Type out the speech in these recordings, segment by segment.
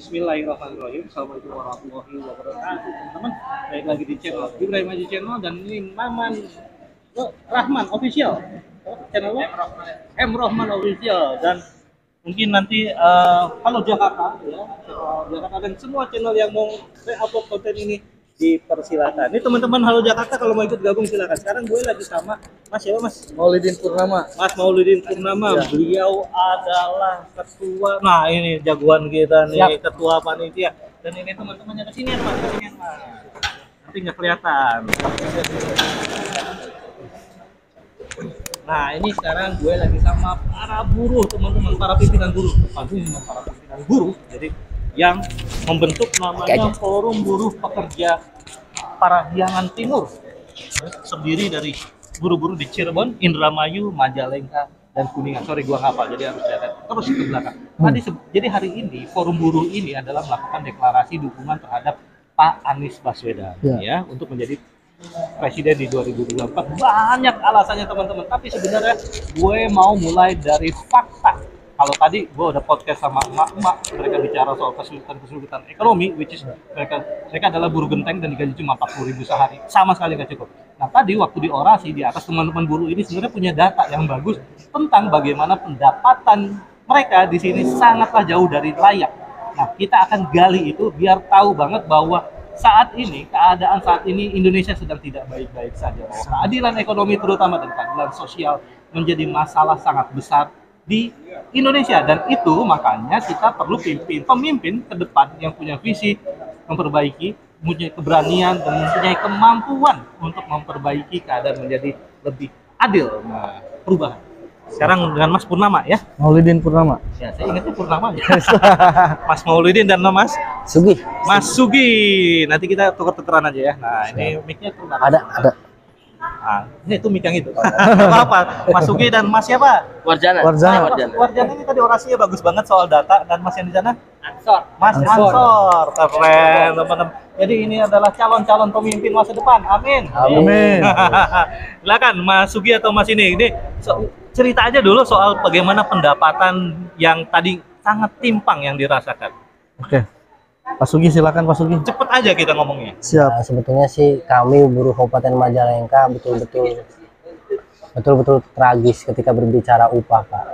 Bismillahirrahmanirrahim. Assalamualaikum warahmatullahi wabarakatuh, teman-teman. Baik lagi di channel Ibrahim Haji Channel dan ini Maman Rahman Official. Channel lo? M Rahman Official. Dan mungkin nanti kalau Jakarta ya, Jakarta dan semua channel yang mau upload konten ini dipersilakan. Ini teman-teman Halo Jakarta kalau mau ikut gabung silakan. Sekarang gue lagi sama Mas siapa Mas? Maulidin Purnama. Mas Maulidin Purnama. Ya. Beliau adalah ketua. Nah, ini jagoan kita nih. Siap. Ketua panitia. Dan ini teman-temannya kesini Mas, kesini Mas. Nanti nggak kelihatan. Nah, ini sekarang gue lagi sama para buruh, teman-teman, para pimpinan buruh. Para pimpinan buruh. Jadi yang membentuk namanya Forum Buruh Pekerja Parahyangan Timur, terdiri dari buruh-buruh di Cirebon, Indramayu, Majalengka, dan Kuningan. Sorry, gua ngapal, jadi harus lihat terus ke belakang. Jadi hari ini Forum Buruh ini adalah melakukan deklarasi dukungan terhadap Pak Anies Baswedan ya untuk menjadi presiden di 2024. Banyak alasannya teman-teman, tapi sebenarnya gue mau mulai dari fakta. Kalau tadi gue udah podcast sama emak-emak, mereka bicara soal kesulitan ekonomi, which is mereka adalah buruh genteng dan digaji cuma 40.000 sehari, sama sekali nggak cukup. Nah tadi waktu di orasi di atas, teman-teman buruh ini sebenarnya punya data yang bagus tentang bagaimana pendapatan mereka di sini sangatlah jauh dari layak. Nah kita akan gali itu biar tahu banget bahwa keadaan saat ini Indonesia sedang tidak baik-baik saja. Bahwa keadilan ekonomi terutama dan keadilan sosial menjadi masalah sangat besar di Indonesia, dan itu makanya kita perlu pemimpin ke depan yang punya visi memperbaiki, punya keberanian dan mempunyai kemampuan untuk memperbaiki keadaan menjadi lebih adil. Nah, perubahan. Sekarang dengan Mas Purnama ya. Maulidin Purnama. Ya, saya ingatnya Purnama ya. Mas Maulidin dan Mas Sugi. Mas Sugi. Nanti kita tuker-tukeran aja ya. Nah, ini mic-nya tuh ada. Nah, ini tuh mic yang itu. Apa? Mas Sugi dan Mas siapa? Warjana. Warjana ini tadi orasinya bagus banget soal data, dan Mas yang di sana? Ansor. Mas Ansor. Keren, teman-teman. Jadi ini adalah calon-calon pemimpin masa depan. Amin. Amin. Silakan Mas Sugi atau Mas ini. Cerita aja dulu soal bagaimana pendapatan yang tadi sangat timpang yang dirasakan. Oke. Pak Sugi silakan Pak Sugi. Cepet aja kita ngomongnya. Siap. Nah, sebetulnya sih kami buruh Kabupaten Majalengka betul-betul tragis ketika berbicara upah, Pak.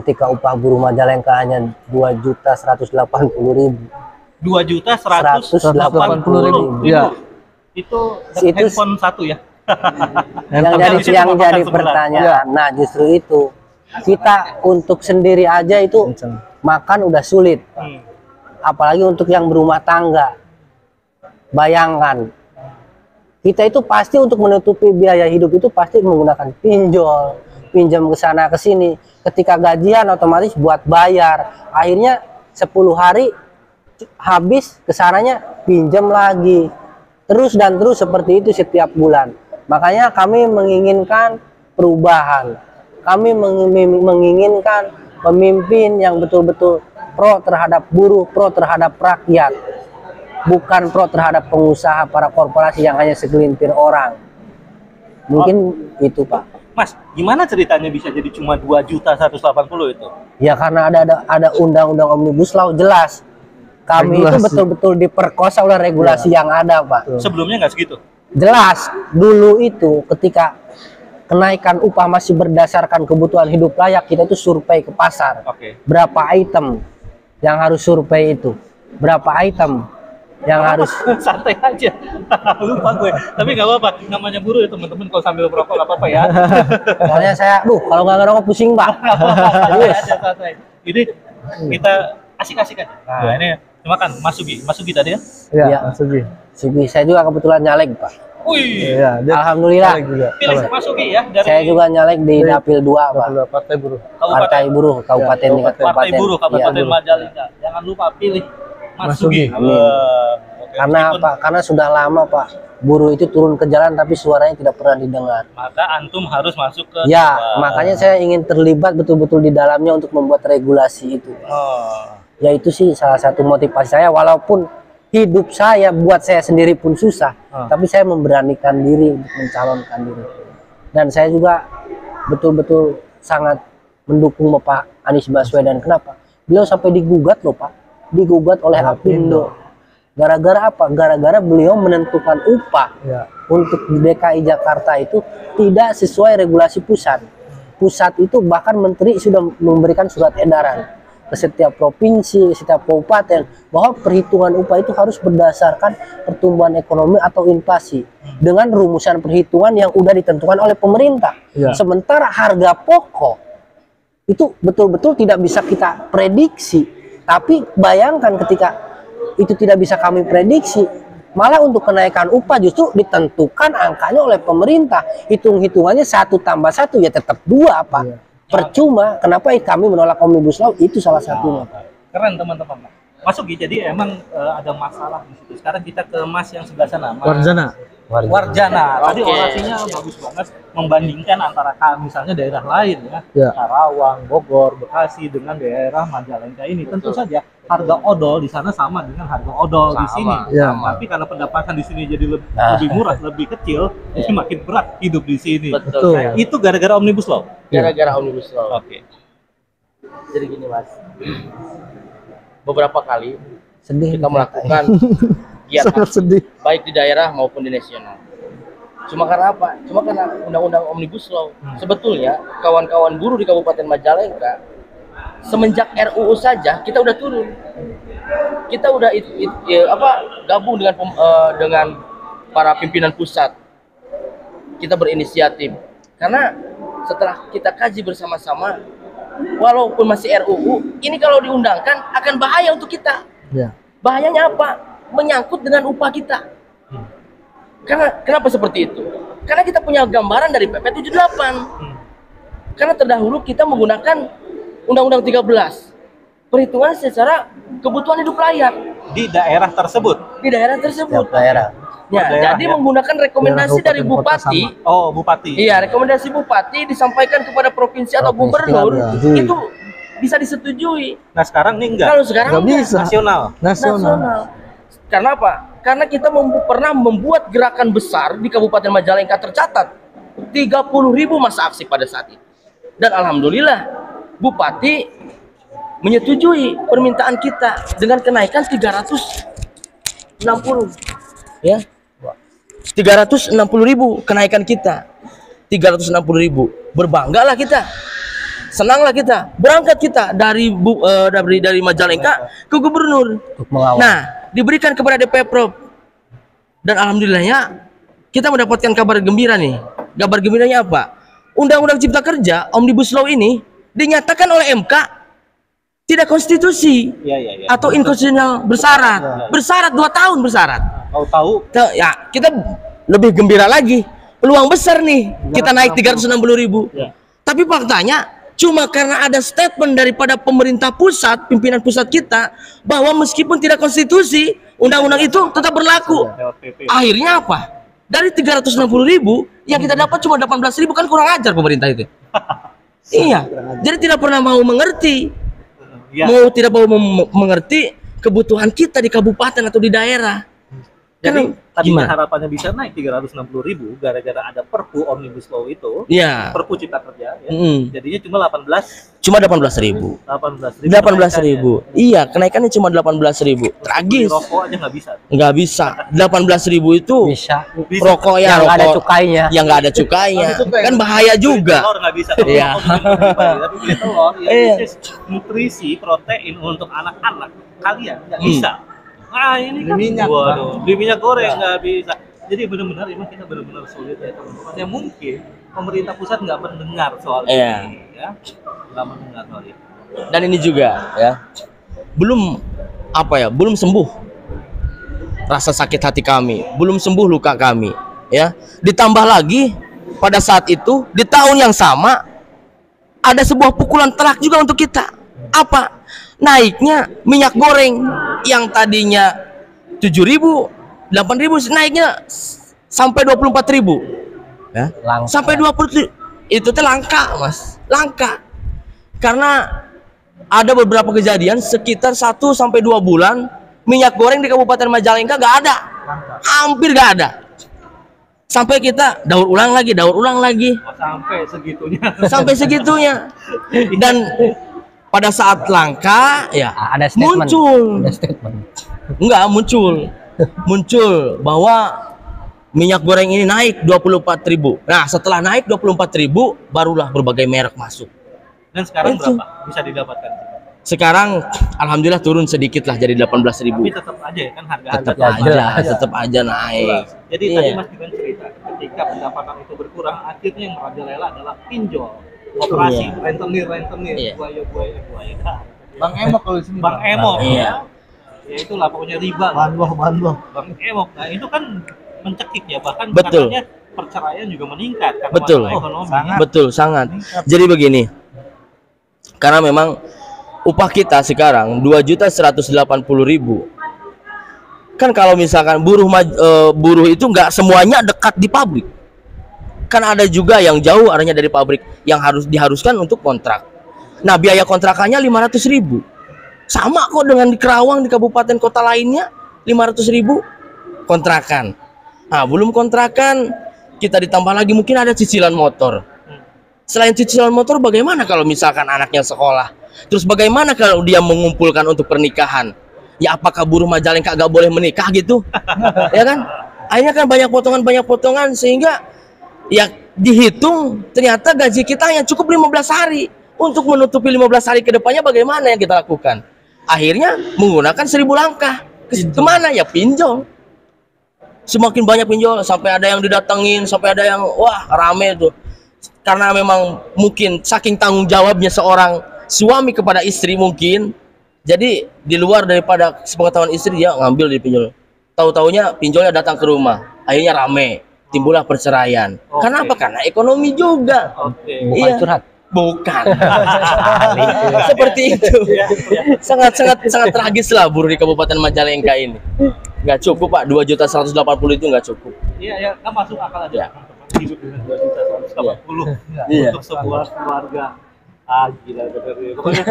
Ketika upah buruh Majalengka hanya 2.180.000. 2.180.000. Ya. Itu handphone satu ya. yang jadi pertanyaan. Nah, justru itu kita untuk sendiri aja itu makan udah sulit. Apalagi untuk yang berumah tangga. Bayangkan, kita itu pasti untuk menutupi biaya hidup itu pasti menggunakan pinjam ke sana ke sini. Ketika gajian otomatis buat bayar. Akhirnya 10 hari habis, kesananya pinjam lagi. Terus dan terus seperti itu setiap bulan. Makanya kami menginginkan perubahan. Kami menginginkan pemimpin yang betul-betul pro terhadap buruh, pro terhadap rakyat, bukan pro terhadap pengusaha, para korporasi yang hanya segelintir orang. Mungkin itu Pak. Mas, gimana ceritanya bisa jadi cuma 2.180.000 itu? Ya karena ada undang-undang Omnibus Law, jelas. Kami regulasi. Itu betul-betul diperkosa oleh regulasi yang ada Pak. Sebelumnya nggak segitu? Jelas, dulu itu ketika kenaikan upah masih berdasarkan kebutuhan hidup layak, kita itu survei ke pasar. Berapa item yang harus survei itu? Berapa item yang harus santai aja. Lupa gue. Tapi nggak apa-apa. Namanya buruh ya teman-teman, kalau sambil merokok nggak apa-apa ya. Soalnya saya, kalau nggak ngerokok pusing Pak. Ini kita asik-asik aja. Nah ini terima kasih Mas Sugi. Mas Sugi tadi ya? Iya, Mas Sugi. Saya juga kebetulan nyalek Pak. Wih, alhamdulillah. Pilih Mas Sugi ya. Saya juga nyalek di Dapil 2 Pak. Partai Buruh. Partai Buruh Kabupaten tingkat kabupaten. Partai Buruh Kabupaten Majalengka. Jangan lupa pilih Mas Sugi. Karena Pak, karena sudah lama Pak, buruh itu turun ke jalan tapi suaranya tidak pernah didengar. Maka antum harus masuk ke makanya saya ingin terlibat betul-betul di dalamnya untuk membuat regulasi itu. Ya itu sih salah satu motivasi saya, walaupun hidup saya buat saya sendiri pun susah, tapi saya memberanikan diri untuk mencalonkan diri. Dan saya juga betul-betul sangat mendukung Bapak Anies Baswedan. Kenapa? Beliau sampai digugat loh Pak. digugat oleh Apindo. Gara-gara apa? Gara-gara beliau menentukan upah Ya. untuk di DKI Jakarta itu tidak sesuai regulasi pusat. Pusat itu bahkan menteri sudah memberikan surat edaran ke setiap provinsi, setiap kabupaten bahwa perhitungan upah itu harus berdasarkan pertumbuhan ekonomi atau inflasi dengan rumusan perhitungan yang sudah ditentukan oleh pemerintah. Ya. Sementara harga pokok itu betul-betul tidak bisa kita prediksi. Tapi bayangkan ketika itu tidak bisa kami prediksi, malah untuk kenaikan upah justru ditentukan angkanya oleh pemerintah. Hitung-hitungannya 1 tambah 1 ya tetap 2 Pak. Iya. Percuma. Kenapa kami menolak Omnibus Law itu salah satunya. Keren teman-teman. Masuk jadi emang ada masalah di situ. Sekarang kita ke Mas yang sebelah sana. Mas Warjana. Warjana. Tadi Oke. orasinya bagus banget membandingkan antara misalnya daerah lain ya, Ya. Karawang, Bogor, Bekasi dengan daerah Majalengka ini. Tentu saja harga odol di sana sama dengan harga odol di sini. Ya. Tapi karena pendapatan di sini jadi Nah. lebih murah, lebih kecil, jadi makin berat hidup di sini. Betul. Betul. Itu gara-gara Omnibus Law. Gara-gara Omnibus Law. Oke. Jadi gini Mas, beberapa kali Sedih. kita melakukan giat Sangat sedih. baik di daerah maupun di nasional. Cuma karena apa? Cuma karena undang-undang Omnibus Law. Sebetulnya kawan-kawan buruh di Kabupaten Majalengka semenjak RUU saja kita udah turun. Kita udah gabung dengan para pimpinan pusat. Kita berinisiatif. Karena setelah kita kaji bersama-sama, walaupun masih RUU, ini kalau diundangkan akan bahaya untuk kita. Ya. Bahayanya apa? Menyangkut dengan upah kita. Kenapa seperti itu? Karena kita punya gambaran dari PP 78. Karena terdahulu kita menggunakan Undang-Undang 13. Perhitungan secara kebutuhan hidup layak Di daerah tersebut. di daerah tersebut. Setiap daerah. Ya, Daerah, jadi ya. menggunakan rekomendasi Daerah, dari kabupaten, kota bupati. Oh, bupati. Iya, rekomendasi bupati disampaikan kepada provinsi atau Provinsi gubernur tinggal disetujui. itu bisa disetujui. Nah sekarang nih enggak. Kalau sekarang Nggak enggak. bisa. Nasional. Nasional. Karena apa? Karena kita pernah membuat gerakan besar di Kabupaten Majalengka, tercatat 30.000 masa aksi pada saat itu. Dan alhamdulillah bupati menyetujui permintaan kita dengan kenaikan 360, ya. 360.000 kenaikan kita. 360.000. Berbanggalah kita. Senanglah kita. Berangkat kita dari Majalengka ke gubernur. Untuk mengawal. Nah, diberikan kepada DPProv. Dan alhamdulillahnya kita mendapatkan kabar gembira nih. Kabar gembiranya apa? Undang-Undang Cipta Kerja Omnibus Law ini dinyatakan oleh MK tidak konstitusi Iya, iya, iya. atau inkonstitusional bersyarat. Bersyarat 2 tahun bersyarat. Tahu Ya, kita lebih gembira lagi. Peluang besar nih kita naik 360.000. Ya. Tapi faktanya cuma karena ada statement daripada pemerintah pusat, pimpinan pusat kita, bahwa meskipun tidak konstitusi, undang-undang itu tetap berlaku. lewat PP. Akhirnya apa? Dari 360.000 yang kita dapat cuma 18.000, kan kurang ajar pemerintah itu. Iya. Jadi tidak pernah mau mengerti, Ya. tidak mau mengerti kebutuhan kita di kabupaten atau di daerah. Jadi Karena tadinya gimana? harapannya bisa naik 360.000 gara-gara ada Perpu Omnibus Law itu. Iya. Perpu Cipta Kerja ya. Mm. Jadinya cuma 18.000. Cuma 18.000. 18.000. Iya, kenaikannya cuma 18.000. Tragis. Rokok aja nggak bisa. Nggak bisa. 18.000 itu Bisa. rokok ya, Yang nggak ada rokok cukainya. yang nggak ada cukainya. Kan bahaya juga. Telur nggak bisa. Iya. Tapi beli telur ya Iya. which is nutrisi protein untuk anak-anak kalian nggak bisa. Nah ini kan Beli minyak, waduh, beli minyak goreng nggak bisa. Jadi benar-benar emang kita benar-benar sulit ya teman-teman. Ya mungkin pemerintah pusat nggak mendengar soal Iya. ini ya, nggak mendengar soal ini. Dan ini juga ya, belum sembuh rasa sakit hati kami, belum sembuh luka kami, ya. Ditambah lagi pada saat itu di tahun yang sama ada sebuah pukulan telak juga untuk kita. Apa? Naiknya minyak goreng yang tadinya 7.000, 8.000, naiknya sampai 24.000. Ya. Langka. Sampai 20. Itu teh langka, Mas. Langka. Karena ada beberapa kejadian sekitar 1 sampai 2 bulan minyak goreng di Kabupaten Majalengka nggak ada. Hampir nggak ada. Sampai kita daur ulang lagi. Oh, sampai segitunya. Sampai segitunya. Dan pada saat langka ya Ada statement. muncul. Ada statement. Enggak, muncul bahwa minyak goreng ini naik 24.000. Nah, setelah naik 24.000 barulah berbagai merek masuk. Dan sekarang Itu. berapa bisa didapatkan? Sekarang alhamdulillah turun sedikit lah jadi 18.000. Tapi tetap aja ya kan harga Tetap harga aja. Tetap aja naik. Jadi Iya. tadi Mas Diban cerita ketika pendapatan itu berkurang, akhirnya yang merajalela adalah pinjol, operasi, Iya. rentenir, Iya. buaya. Bang Emok kalau di sini. Bang Emok, Iya. ya itulah pokoknya riba. Bahan buah. Bang Emok, nah itu kan mencekik ya, bahkan Betul. katanya perceraian juga meningkat karena Betul. masalah ekonomi. Betul, sangat. Jadi begini. Karena memang upah kita sekarang 2.180.000. Kan kalau misalkan buruh itu nggak semuanya dekat di pabrik. Kan ada juga yang jauh arahnya dari pabrik yang diharuskan untuk kontrak. Nah, biaya kontrakannya 500.000. Sama kok dengan di Kerawang, di kabupaten kota lainnya 500.000 kontrakan. Nah, belum kontrakan kita ditambah lagi mungkin ada cicilan motor. Selain cicilan motor, bagaimana kalau misalkan anaknya sekolah? Terus bagaimana kalau dia mengumpulkan untuk pernikahan? Ya apakah buruh Majalengka gak boleh menikah gitu? Ya kan? Akhirnya kan banyak potongan sehingga ya dihitung ternyata gaji kita yang cukup 15 hari. Untuk menutupi 15 hari ke depannya bagaimana yang kita lakukan? Akhirnya menggunakan 1000 langkah. Kemana? Ya pinjol. Semakin banyak pinjol, sampai ada yang didatengin, sampai ada yang wah rame tuh. Karena memang mungkin saking tanggung jawabnya seorang suami kepada istri mungkin, jadi di luar daripada sepengetahuan istri dia ngambil di pinjol. Tahu-taunya pinjolnya datang ke rumah, akhirnya rame, timbullah perceraian. Oke. Karena apa? Karena ekonomi juga. Oke. Bukan Iya. curhat. Bukan. Seperti itu. Sangat tragis lah buruh di Kabupaten Majalengka ini. Nggak cukup Pak, 2.180 itu nggak cukup. Iya, ya, kan masuk akal aja. Ya. Hidup dengan 2.180 Iya. untuk sebuah keluarga. Gila bener ya. Pokoknya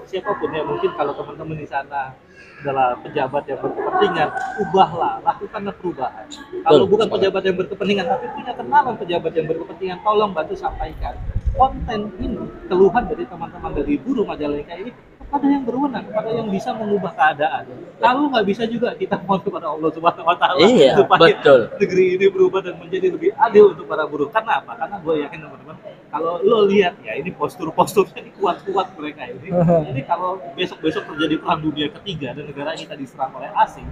siapapun ya, mungkin kalau teman-teman di sana adalah pejabat yang berkepentingan, ubahlah, lakukanlah perubahan. Kalau bukan pejabat yang berkepentingan, tapi punya kenalan pejabat yang berkepentingan, tolong bantu sampaikan konten ini, keluhan dari teman-teman dari buruh Majalengka ini kepada yang berwenang, kepada yang bisa mengubah keadaan. Kalau nggak bisa juga kita mohon kepada Allah Subhanahu Wa Taala Iya, supaya betul. negeri ini berubah dan menjadi lebih adil untuk para buruh. Karena apa? Karena gue yakin teman-teman, kalau lo lihat ya ini postur-posturnya ini kuat-kuat mereka ini. Jadi kalau besok-besok terjadi perang dunia ketiga dan negara kita diserang oleh asing,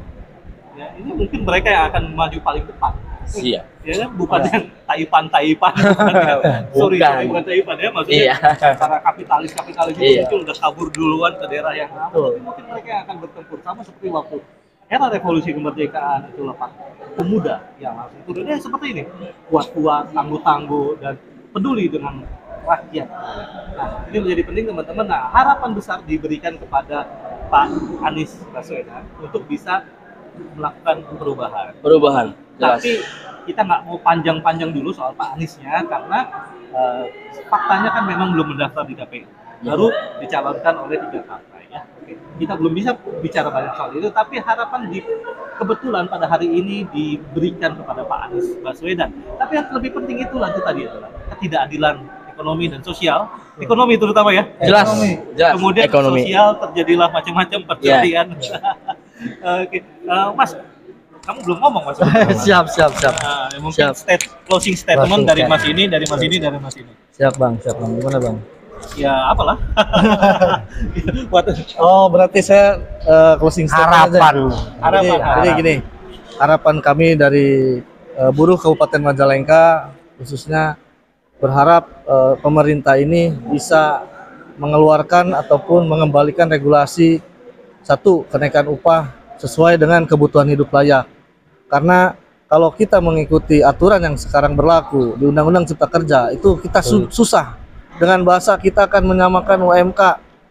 ya ini mungkin mereka yang akan maju paling depan. Siap. Ya kan? Bukan yang Taipan bukan ya. Sorry, bukan Taipan ya, maksudnya Iya. para kapitalis itu Iya. muncul udah kabur duluan ke daerah yang aman. Tapi mungkin mereka yang akan bertempur sama seperti waktu era revolusi kemerdekaan itu lepas pemuda yang langsung turun seperti ini, kuat-kuat, tangguh-tangguh dan peduli dengan rakyat. Nah, ini menjadi penting teman-teman. Nah, harapan besar diberikan kepada Pak Anies Baswedan untuk bisa melakukan perubahan. Jelas. Tapi kita nggak mau panjang-panjang dulu soal Pak Aniesnya karena faktanya kan memang belum mendaftar di KPU, baru dicalonkan oleh 3 partai ya. Oke. Kita belum bisa bicara banyak soal itu, tapi harapan kebetulan pada hari ini diberikan kepada Pak Anies Baswedan. Tapi yang lebih penting itu tadi adalah ketidakadilan ekonomi dan sosial. Ekonomi terutama ya. Jelas. Kemudian Ekonomi. sosial terjadilah macam-macam perceraian. Oke. Mas, kamu belum ngomong Mas. Siap. Nah, mungkin Siap. closing statement Closing dari Mas statement. ini, dari Mas ini, dari Mas ini. Siap bang. Gimana bang? Ya apalah. Oh berarti saya closing statement aja. Jadi gini, harapan kami dari buruh Kabupaten Majalengka khususnya berharap pemerintah ini bisa mengeluarkan ataupun mengembalikan regulasi satu kenaikan upah sesuai dengan kebutuhan hidup layak. Karena kalau kita mengikuti aturan yang sekarang berlaku di Undang-Undang Cipta Kerja itu kita susah. Dengan bahasa kita akan menyamakan UMK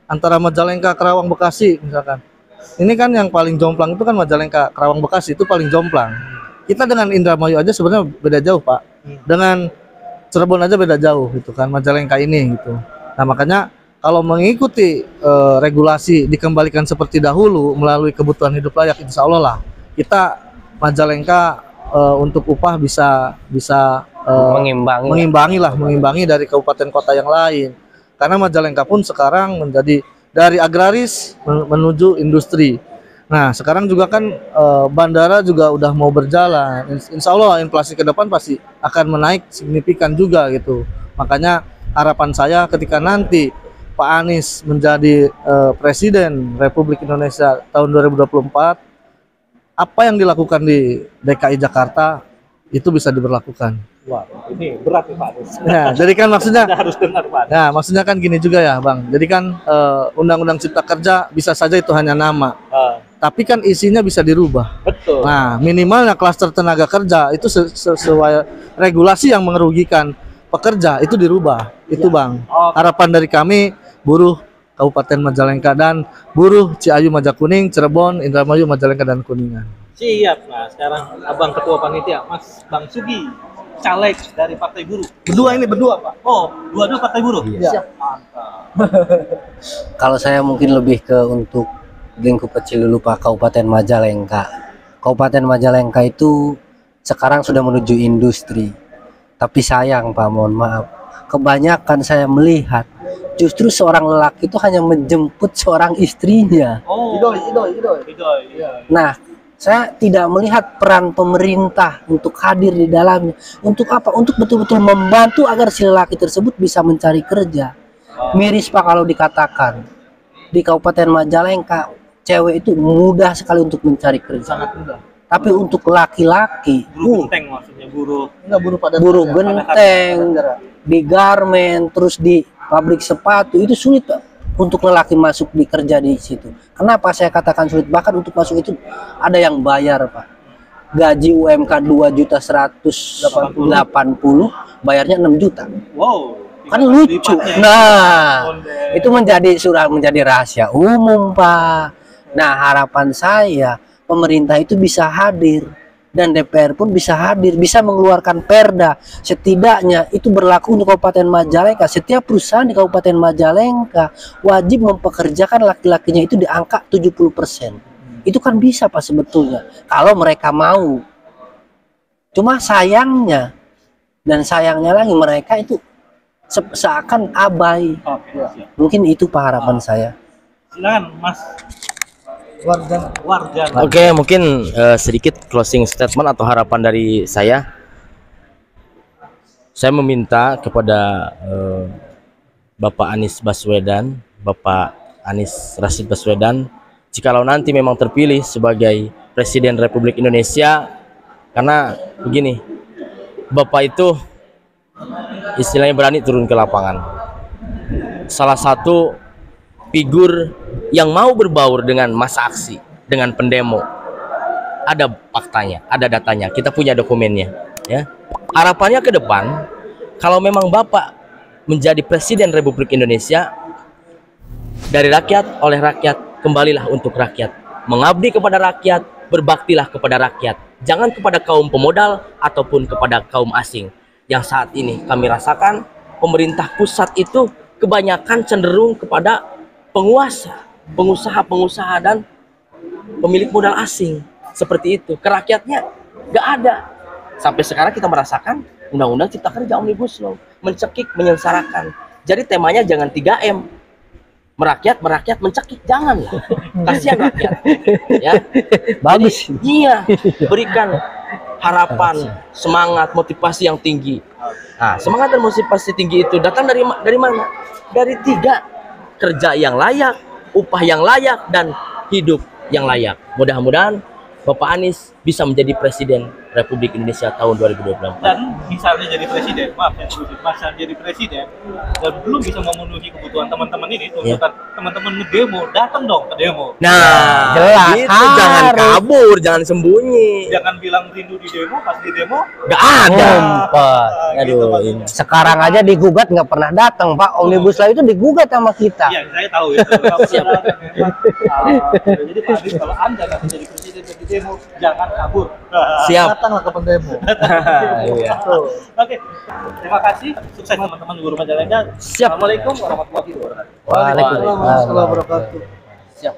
antara Majalengka, Kerawang, Bekasi misalkan. Ini kan yang paling jomplang itu kan Majalengka, Kerawang, Bekasi itu paling jomplang. Kita dengan Indramayu aja sebenarnya beda jauh Pak. Dengan Cirebon aja beda jauh gitu kan Majalengka ini gitu. Nah makanya kalau mengikuti regulasi dikembalikan seperti dahulu melalui kebutuhan hidup layak, insya Allah lah kita Majalengka untuk upah bisa mengimbangi dari kabupaten kota yang lain. Karena Majalengka pun sekarang menjadi dari agraris menuju industri. Nah, sekarang juga kan bandara juga udah mau berjalan. Insya Allah inflasi ke depan pasti akan menaik signifikan juga gitu. Makanya harapan saya ketika nanti Pak Anies menjadi Presiden Republik Indonesia tahun 2024, apa yang dilakukan di DKI Jakarta itu bisa diberlakukan. Wah, ini berat nih Pak Anies. Nah, jadi kan maksudnya, Anda harus dengar Pak. nah maksudnya kan gini juga ya Bang. Jadi kan Undang-Undang Cipta Kerja bisa saja itu hanya nama, tapi kan isinya bisa dirubah. Betul. Nah, minimalnya klaster tenaga kerja itu sesuai regulasi yang merugikan pekerja itu dirubah. Itu Bang. Harapan dari kami buruh Kabupaten Majalengka dan buruh Ciayu, Majakuning, Cirebon, Indramayu, Majalengka dan Kuningan. Siap. Nah, sekarang Abang Ketua Panitia, Mas Bang Sugi, caleg dari Partai Buruh. Berdua Pak. Oh, dua-dua Partai Buruh. Iya. Siap. Mantap. Kalau saya mungkin lebih ke untuk lingkup kecil dulu Pak, Kabupaten Majalengka. Kabupaten Majalengka itu sekarang sudah menuju industri. Tapi sayang Pak, mohon maaf, kebanyakan saya melihat justru seorang lelaki itu hanya menjemput seorang istrinya. Oh, Idoy. iya. Nah, saya tidak melihat peran pemerintah untuk hadir di dalamnya. Untuk apa? Untuk betul-betul membantu agar si lelaki tersebut bisa mencari kerja. Miris Pak kalau dikatakan di Kabupaten Majalengka cewek itu mudah sekali untuk mencari kerja. Sangat mudah. Tapi untuk laki-laki, Buruh genteng maksudnya, buruh. Enggak buruh pada buruh genteng, di garmen, terus di pabrik sepatu itu sulit Pak untuk lelaki masuk dikerja di situ. Kenapa saya katakan sulit? Bahkan untuk masuk itu ada yang bayar Pak. Gaji UMK 2.180.000, bayarnya 6 juta. Wow. Kan lucu. Lipatnya. Nah, itu sudah menjadi rahasia umum Pak. Nah, harapan saya pemerintah itu bisa hadir dan DPR pun bisa hadir, bisa mengeluarkan perda. Setidaknya itu berlaku untuk Kabupaten Majalengka. Setiap perusahaan di Kabupaten Majalengka wajib mempekerjakan laki-lakinya itu di angka 70%. Itu kan bisa Pak sebetulnya kalau mereka mau. Cuma sayangnya lagi mereka itu seakan abai. Oke, siap. Mungkin itu Pak harapan saya. Silakan Mas Warjan. Oke, mungkin sedikit closing statement atau harapan dari saya. Saya meminta kepada Bapak Anies Baswedan, Bapak Anies Rashid Baswedan, jikalau nanti memang terpilih sebagai Presiden Republik Indonesia, karena begini, Bapak itu istilahnya berani turun ke lapangan. Salah satu figur yang mau berbaur dengan massa aksi, dengan pendemo. Ada faktanya, ada datanya, kita punya dokumennya ya. Harapannya ke depan, kalau memang Bapak menjadi Presiden Republik Indonesia, dari rakyat, oleh rakyat, kembalilah untuk rakyat, mengabdi kepada rakyat, berbaktilah kepada rakyat, jangan kepada kaum pemodal ataupun kepada kaum asing. Yang saat ini kami rasakan pemerintah pusat itu kebanyakan cenderung kepada penguasa, pengusaha-pengusaha dan pemilik modal asing. Seperti itu. Ke rakyatnya nggak ada. Sampai sekarang kita merasakan Undang-Undang Cipta Kerja Omnibus Law mencekik, menyengsarakan. Jadi temanya jangan 3M. Merakyat, mencekik, jangan lah. Kasihan rakyat. Ya. Bagus. Jadi, iya, berikan harapan, semangat, motivasi yang tinggi. Nah, semangat dan motivasi tinggi itu datang dari mana? Dari 3: kerja yang layak, upah yang layak, dan hidup yang layak. Mudah-mudahan Bapak Anies bisa menjadi Presiden Republik Indonesia tahun 2024. Dan misalnya jadi presiden, masa jadi presiden dan belum bisa memenuhi kebutuhan teman-teman ini, tuntutan teman-teman ngedemo, datang dong ke demo. Nah, jelas, gitu, jangan kabur, jangan sembunyi. Jangan bilang rindu di demo, pas di demo Gak ada. Ngumpet. Aduh, Pak. ini. Sekarang aja digugat nggak pernah datang Pak. Omnibus Law itu digugat sama kita. Iya, saya tahu itu. Siap. Jadi Pak Anies, kalau Anda nanti jadi presiden di demo, jangan kabur. Siap. Datanglah ke pendemo. Iya. Oke, terima kasih. Sukses teman-teman guru Majalengka. Siap. Assalamualaikum warahmatullahi wabarakatuh. Waalaikumsalam. Waalaikumsalam warahmatullahi wabarakatuh. Siap.